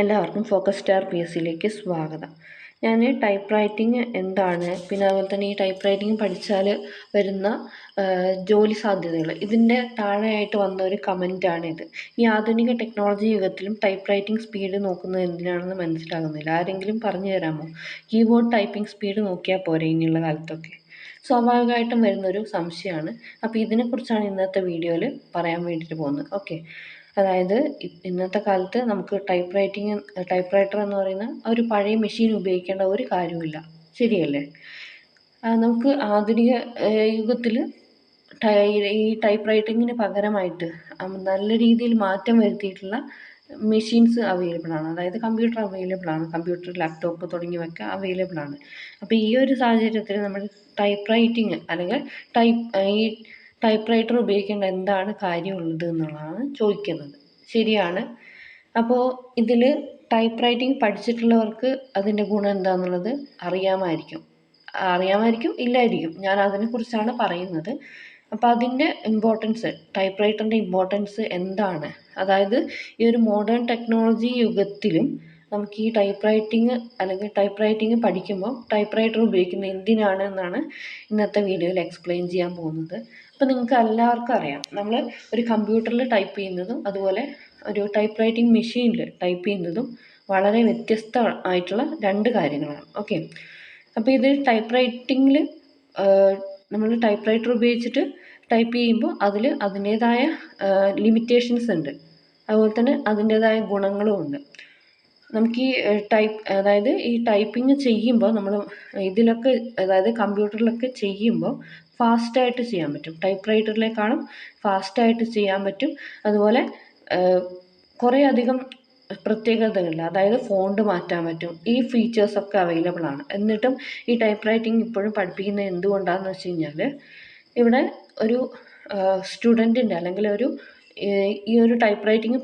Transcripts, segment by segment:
എല്ലാവർക്കും focus star P S സിയിലേക്ക് സ്വാഗതം. ഞാൻ ടൈപ്പ് റൈറ്റിംഗ് എന്താണ്, പിന്നെ അതുപോലെ തന്നെ ഈ ടൈപ്പ് റൈറ്റിംഗ് പഠിച്ചാൽ വരുന്ന ജോലി സാധ്യതകൾ, ഇതിൻ്റെ താഴെയായിട്ട് വന്ന ഒരു കമൻറ്റാണിത്. ഈ ആധുനിക ടെക്നോളജി യുഗത്തിലും ടൈപ്പ് റൈറ്റിംഗ് സ്പീഡ് നോക്കുന്നത് എന്തിനാണെന്ന് മനസ്സിലാകുന്നില്ല. ആരെങ്കിലും പറഞ്ഞു തരാമോ? കീബോർഡ് ടൈപ്പിംഗ് സ്പീഡ് നോക്കിയാൽ പോരെ ഇനിയുള്ള കാലത്തൊക്കെ? സ്വാഭാവികമായിട്ടും വരുന്നൊരു സംശയമാണ്. അപ്പോൾ ഇതിനെക്കുറിച്ചാണ് ഇന്നത്തെ വീഡിയോയിൽ പറയാൻ വേണ്ടിയിട്ട് പോകുന്നത്. ഓക്കെ, അതായത് ഇന്നത്തെ കാലത്ത് നമുക്ക് ടൈപ്പ് റൈറ്റർ എന്ന് പറയുന്ന ഒരു പഴയ മെഷീൻ ഉപയോഗിക്കേണ്ട ഒരു കാര്യമില്ല, ശരിയല്ലേ? നമുക്ക് ആധുനിക യുഗത്തിൽ ഈ ടൈപ്പ് റൈറ്റിങ്ങിന് പകരമായിട്ട് നല്ല രീതിയിൽ മാറ്റം വരുത്തിയിട്ടുള്ള മെഷീൻസ് അവൈലബിൾ ആണ്. അതായത് കമ്പ്യൂട്ടർ അവൈലബിൾ ആണ്, കമ്പ്യൂട്ടർ, ലാപ്ടോപ്പ് തുടങ്ങിയവയൊക്കെ അവൈലബിൾ ആണ്. അപ്പോൾ ഈ ഒരു സാഹചര്യത്തിൽ നമ്മൾ ടൈപ്പ് റൈറ്റിംഗ് അല്ലെങ്കിൽ ഈ ടൈപ്പ് റൈറ്റർ ഉപയോഗിക്കേണ്ട എന്താണ് കാര്യമുള്ളത് എന്നുള്ളതാണ് ചോദിക്കുന്നത്. ശരിയാണ്. അപ്പോൾ ഇതിൽ ടൈപ്പ് റൈറ്റിംഗ് പഠിച്ചിട്ടുള്ളവർക്ക് അതിൻ്റെ ഗുണം എന്താണെന്നുള്ളത് അറിയാമായിരിക്കും, ഇല്ലായിരിക്കും. ഞാൻ അതിനെക്കുറിച്ചാണ് പറയുന്നത്. അപ്പോൾ അതിൻ്റെ ഇമ്പോർട്ടൻസ്, ടൈപ്പ് റൈറ്ററിൻ്റെ ഇമ്പോർട്ടൻസ് എന്താണ്, അതായത് ഈ ഒരു മോഡേൺ ടെക്നോളജി യുഗത്തിലും നമുക്ക് ഈ ടൈപ്പ് റൈറ്റിംഗ് പഠിക്കുമ്പോൾ ടൈപ്പ് റൈറ്റർ ഉപയോഗിക്കുന്നത് എന്തിനാണ് എന്നാണ് ഇന്നത്തെ വീഡിയോയിൽ എക്സ്പ്ലെയിൻ ചെയ്യാൻ പോകുന്നത്. അപ്പോൾ നിങ്ങൾക്ക് എല്ലാവർക്കും അറിയാം, നമ്മൾ ഒരു കമ്പ്യൂട്ടറിൽ ടൈപ്പ് ചെയ്യുന്നതും അതുപോലെ ഒരു ടൈപ്പ് റൈറ്റിംഗ് മെഷീനിൽ ടൈപ്പ് ചെയ്യുന്നതും വളരെ വ്യത്യസ്തമായിട്ടുള്ള രണ്ട് കാര്യങ്ങളാണ്. ഓക്കെ, അപ്പോൾ ഇത് ടൈപ്പ് റൈറ്റിങ്ങിൽ നമ്മൾ ടൈപ്പ് റൈറ്റർ ഉപയോഗിച്ചിട്ട് ടൈപ്പ് ചെയ്യുമ്പോൾ അതിൽ അതിൻ്റേതായ ലിമിറ്റേഷൻസ് ഉണ്ട്, അതുപോലെ തന്നെ അതിൻ്റേതായ ഗുണങ്ങളും ഉണ്ട്. നമുക്ക് ഈ ടൈപ്പിംഗ് ചെയ്യുമ്പോൾ നമ്മൾ ഇതിലൊക്കെ, അതായത് കമ്പ്യൂട്ടറിലൊക്കെ ചെയ്യുമ്പോൾ ഫാസ്റ്റായിട്ട് ചെയ്യാൻ പറ്റും, ടൈപ്പ് റൈറ്ററിലേക്കാളും ഫാസ്റ്റായിട്ട് ചെയ്യാൻ പറ്റും. അതുപോലെ കുറേ അധികം പ്രത്യേകതകളില്ല, അതായത് ഫോണ്ട് മാറ്റാൻ പറ്റും, ഈ ഫീച്ചേഴ്സൊക്കെ അവൈലബിൾ ആണ്. എന്നിട്ടും ഈ ടൈപ്പ് റൈറ്റിംഗ് ഇപ്പോഴും പഠിപ്പിക്കുന്നത് എന്തുകൊണ്ടാണെന്ന് വെച്ച് കഴിഞ്ഞാൽ, ഇവിടെ ഒരു സ്റ്റുഡൻറ്റിൻ്റെ അല്ലെങ്കിൽ ഈ ഒരു ടൈപ്പ് റൈറ്റിംഗ്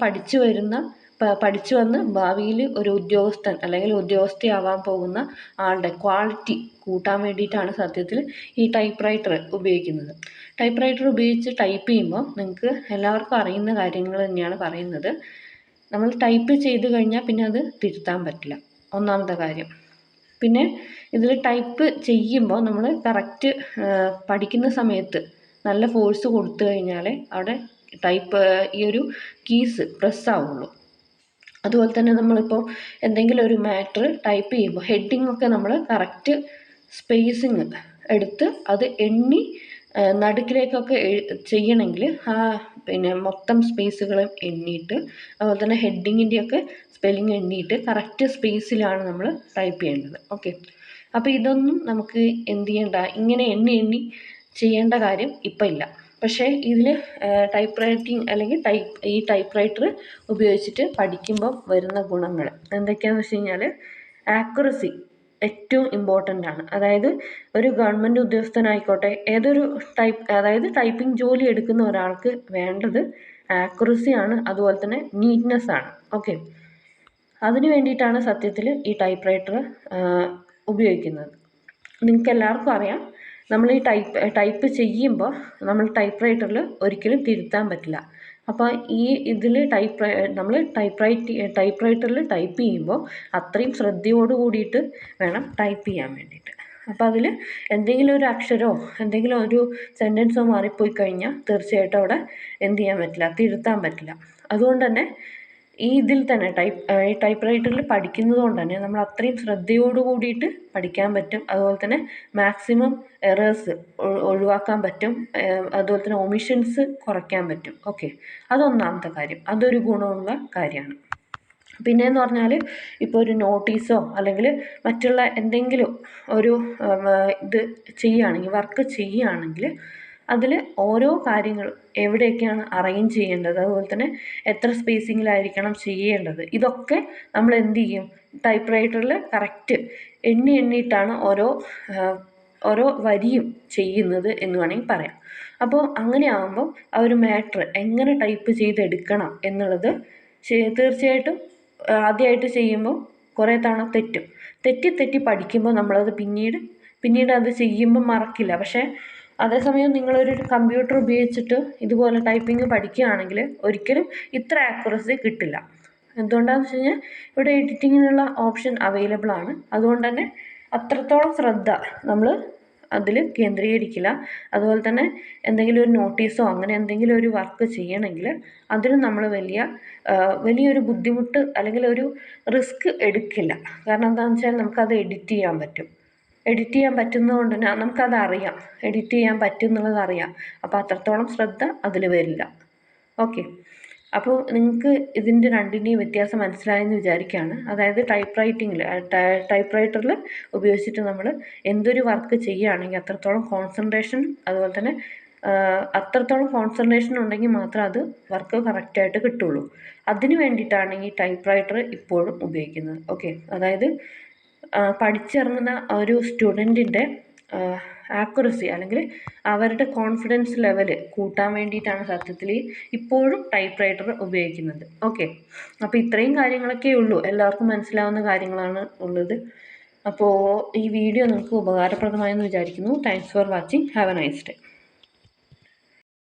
പഠിച്ചു വന്ന് ഭാവിയിൽ ഒരു ഉദ്യോഗസ്ഥൻ അല്ലെങ്കിൽ ഉദ്യോഗസ്ഥയാവാൻ പോകുന്ന ആളുടെ ക്വാളിറ്റി കൂട്ടാൻ വേണ്ടിയിട്ടാണ് സത്യത്തിൽ ഈ ടൈപ്പ് റൈറ്റർ ഉപയോഗിക്കുന്നത്. ടൈപ്പ് റൈറ്റർ ഉപയോഗിച്ച് ടൈപ്പ് ചെയ്യുമ്പോൾ നിങ്ങൾക്ക് എല്ലാവർക്കും അറിയുന്ന കാര്യങ്ങൾ തന്നെയാണ് പറയുന്നത്. നമ്മൾ ടൈപ്പ് ചെയ്ത് കഴിഞ്ഞാൽ പിന്നെ അത് തിരുത്താൻ പറ്റില്ല, ഒന്നാമത്തെ കാര്യം. പിന്നെ ഇതിൽ ടൈപ്പ് ചെയ്യുമ്പോൾ നമ്മൾ കറക്റ്റ് പഠിക്കുന്ന സമയത്ത് നല്ല ഫോഴ്സ് കൊടുത്തു കഴിഞ്ഞാൽ അവിടെ ഈ ഒരു കീസ് പ്രസ് ആവുള്ളൂ. അതുപോലെ തന്നെ നമ്മളിപ്പോൾ എന്തെങ്കിലും ഒരു മാറ്റർ ടൈപ്പ് ചെയ്യുമ്പോൾ ഹെഡിങ് ഒക്കെ നമ്മൾ കറക്റ്റ് സ്പേസിങ് എടുത്ത് അത് എണ്ണി നടുക്കിലേക്കൊക്കെ ചെയ്യണമെങ്കിൽ പിന്നെ മൊത്തം സ്പേസുകളും എണ്ണിയിട്ട്, അതുപോലെ തന്നെ ഹെഡിങ്ങിൻ്റെയൊക്കെ സ്പെല്ലിങ് എണ്ണിയിട്ട് കറക്റ്റ് സ്പേസിലാണ് നമ്മൾ ടൈപ്പ് ചെയ്യേണ്ടത്. ഓക്കെ, അപ്പോൾ ഇതൊന്നും നമുക്ക് എന്ത് ചെയ്യേണ്ട, ഇങ്ങനെ എണ്ണി ചെയ്യേണ്ട കാര്യം ഇപ്പം ഇല്ല. പക്ഷേ ഇതിൽ ടൈപ്പ് റൈറ്റിംഗ് അല്ലെങ്കിൽ ഈ ടൈപ്പ് റൈറ്റർ ഉപയോഗിച്ചിട്ട് പഠിക്കുമ്പോൾ വരുന്ന ഗുണങ്ങൾ എന്തൊക്കെയാണെന്ന് വെച്ച് കഴിഞ്ഞാൽ, ആക്യുറസി ഏറ്റവും ഇമ്പോർട്ടൻ്റ് ആണ്. അതായത് ഒരു ഗവൺമെൻറ് ഉദ്യോഗസ്ഥനായിക്കോട്ടെ, ഏതൊരു ടൈപ്പിംഗ് ജോലി എടുക്കുന്ന ഒരാൾക്ക് വേണ്ടത് ആക്യുറസിയാണ്, അതുപോലെ തന്നെ നീറ്റ്നെസ് ആണ്. ഓക്കെ, അതിന് വേണ്ടിയിട്ടാണ് സത്യത്തിൽ ഈ ടൈപ്പ് റൈറ്റർ ഉപയോഗിക്കുന്നത്. നിങ്ങൾക്ക് എല്ലാവർക്കും അറിയാം, നമ്മൾ ഈ ടൈപ്പ് ചെയ്യുമ്പോൾ നമ്മൾ ടൈപ്പ് റൈറ്ററിൽ ഒരിക്കലും തിരുത്താൻ പറ്റില്ല. അപ്പോൾ ഇതിൽ നമ്മൾ ടൈപ്പ് റൈറ്ററിൽ ടൈപ്പ് ചെയ്യുമ്പോൾ അത്രയും ശ്രദ്ധയോട് കൂടിയിട്ട് വേണം ടൈപ്പ് ചെയ്യാൻ വേണ്ടിയിട്ട്. അപ്പോൾ അതിൽ എന്തെങ്കിലും ഒരു അക്ഷരമോ എന്തെങ്കിലും ഒരു സെൻറ്റൻസോ മാറിപ്പോയി കഴിഞ്ഞാൽ തീർച്ചയായിട്ടും അവിടെ എന്ത് ചെയ്യാൻ പറ്റില്ല, തിരുത്താൻ പറ്റില്ല. അതുകൊണ്ട് തന്നെ ഇതിൽ തന്നെ ടൈപ്പ് റൈറ്ററിൽ പഠിക്കുന്നത് കൊണ്ട് തന്നെ നമ്മൾ അത്രയും ശ്രദ്ധയോട് കൂടിയിട്ട് പഠിക്കാൻ പറ്റും. അതുപോലെ തന്നെ മാക്സിമം എറേഴ്സ് ഒഴിവാക്കാൻ പറ്റും, അതുപോലെ തന്നെ ഒമിഷൻസ് കുറയ്ക്കാൻ പറ്റും. ഓക്കെ, അതൊന്നാമത്തെ കാര്യം, അതൊരു ഗുണമുള്ള കാര്യമാണ്. പിന്നെയെന്ന് പറഞ്ഞാൽ, ഇപ്പോൾ ഒരു നോട്ടീസോ അല്ലെങ്കിൽ മറ്റുള്ള എന്തെങ്കിലും ഒരു വർക്ക് ചെയ്യുകയാണെങ്കിൽ അതിൽ ഓരോ കാര്യങ്ങളും എവിടെയൊക്കെയാണ് അറേഞ്ച് ചെയ്യേണ്ടത്, അതുപോലെ തന്നെ എത്ര സ്പേസിങ്ങിലായിരിക്കണം ചെയ്യേണ്ടത്, ഇതൊക്കെ നമ്മൾ എന്ത് ചെയ്യും, ടൈപ്പ് റൈറ്ററിൽ കറക്റ്റ് എണ്ണിയിട്ടാണ് ഓരോ വരിയും ചെയ്യുന്നത് എന്ന് വേണമെങ്കിൽ പറയാം. അപ്പോൾ അങ്ങനെ ആകുമ്പോൾ ആ ഒരു മാറ്റർ എങ്ങനെ ടൈപ്പ് ചെയ്തെടുക്കണം എന്നുള്ളത് തീർച്ചയായിട്ടും ആദ്യമായിട്ട് ചെയ്യുമ്പോൾ കുറേ തവണ തെറ്റി പഠിക്കുമ്പോൾ നമ്മളത് പിന്നീട് അത് ചെയ്യുമ്പോൾ മറക്കില്ല. പക്ഷേ അതേസമയം നിങ്ങളൊരു കമ്പ്യൂട്ടർ ഉപയോഗിച്ചിട്ട് ഇതുപോലെ ടൈപ്പിംഗ് പഠിക്കുകയാണെങ്കിൽ ഒരിക്കലും ഇത്ര ആക്യുറസി കിട്ടില്ല. എന്തുകൊണ്ടാണെന്ന് വെച്ച് കഴിഞ്ഞാൽ ഇവിടെ എഡിറ്റിങ്ങിനുള്ള ഓപ്ഷൻ അവൈലബിൾ ആണ്. അതുകൊണ്ട് തന്നെ അത്രത്തോളം ശ്രദ്ധ നമ്മൾ അതിൽ കേന്ദ്രീകരിക്കില്ല. അതുപോലെ തന്നെ എന്തെങ്കിലും ഒരു നോട്ടീസോ അങ്ങനെ എന്തെങ്കിലും ഒരു വർക്ക് ചെയ്യണമെങ്കിൽ അതിന് നമ്മൾ വലിയൊരു ബുദ്ധിമുട്ട് അല്ലെങ്കിൽ ഒരു റിസ്ക് എടുക്കില്ല. കാരണം എന്താണെന്ന് വെച്ചാൽ നമുക്കത് എഡിറ്റ് ചെയ്യാൻ പറ്റുന്നത് കൊണ്ട് തന്നെ നമുക്കതറിയാം, എഡിറ്റ് ചെയ്യാൻ പറ്റും എന്നുള്ളത് അറിയാം. അപ്പോൾ അത്രത്തോളം ശ്രദ്ധ അതിൽ വരില്ല. ഓക്കെ, അപ്പോൾ നിങ്ങൾക്ക് ഇതിൻ്റെ രണ്ടിൻ്റെയും വ്യത്യാസം മനസ്സിലായെന്ന് വിചാരിക്കുകയാണ്. അതായത് ടൈപ്പ് റൈറ്ററിൽ ഉപയോഗിച്ചിട്ട് നമ്മൾ എന്തൊരു വർക്ക് ചെയ്യുകയാണെങ്കിൽ അത്രത്തോളം കോൺസെൻട്രേഷൻ, അതുപോലെ തന്നെ അത്രത്തോളം കോൺസെൻട്രേഷൻ ഉണ്ടെങ്കിൽ മാത്രമേ അത് വർക്ക് കറക്റ്റായിട്ട് കിട്ടുള്ളൂ. അതിന് വേണ്ടിയിട്ടാണ് ഈ ടൈപ്പ് റൈറ്റർ ഇപ്പോഴും ഉപയോഗിക്കുന്നത്. ഓക്കെ, അതായത് പഠിച്ചിറങ്ങുന്ന ഒരു സ്റ്റുഡൻറ്റിൻ്റെ ആക്യുറസി അല്ലെങ്കിൽ അവരുടെ കോൺഫിഡൻസ് ലെവൽ കൂട്ടാൻ വേണ്ടിയിട്ടാണ് സത്യത്തിൽ ഇപ്പോഴും ടൈപ്പ് റൈറ്റർ ഉപയോഗിക്കുന്നത്. ഓക്കെ, അപ്പോൾ ഇത്രയും കാര്യങ്ങളൊക്കെ ഉള്ളൂ, എല്ലാവർക്കും മനസ്സിലാവുന്ന കാര്യങ്ങളാണ് ഉള്ളത്. അപ്പോൾ ഈ വീഡിയോ നിങ്ങൾക്ക് ഉപകാരപ്രദമായെന്ന് വിചാരിക്കുന്നു. Thanks for watching. Have A nice day.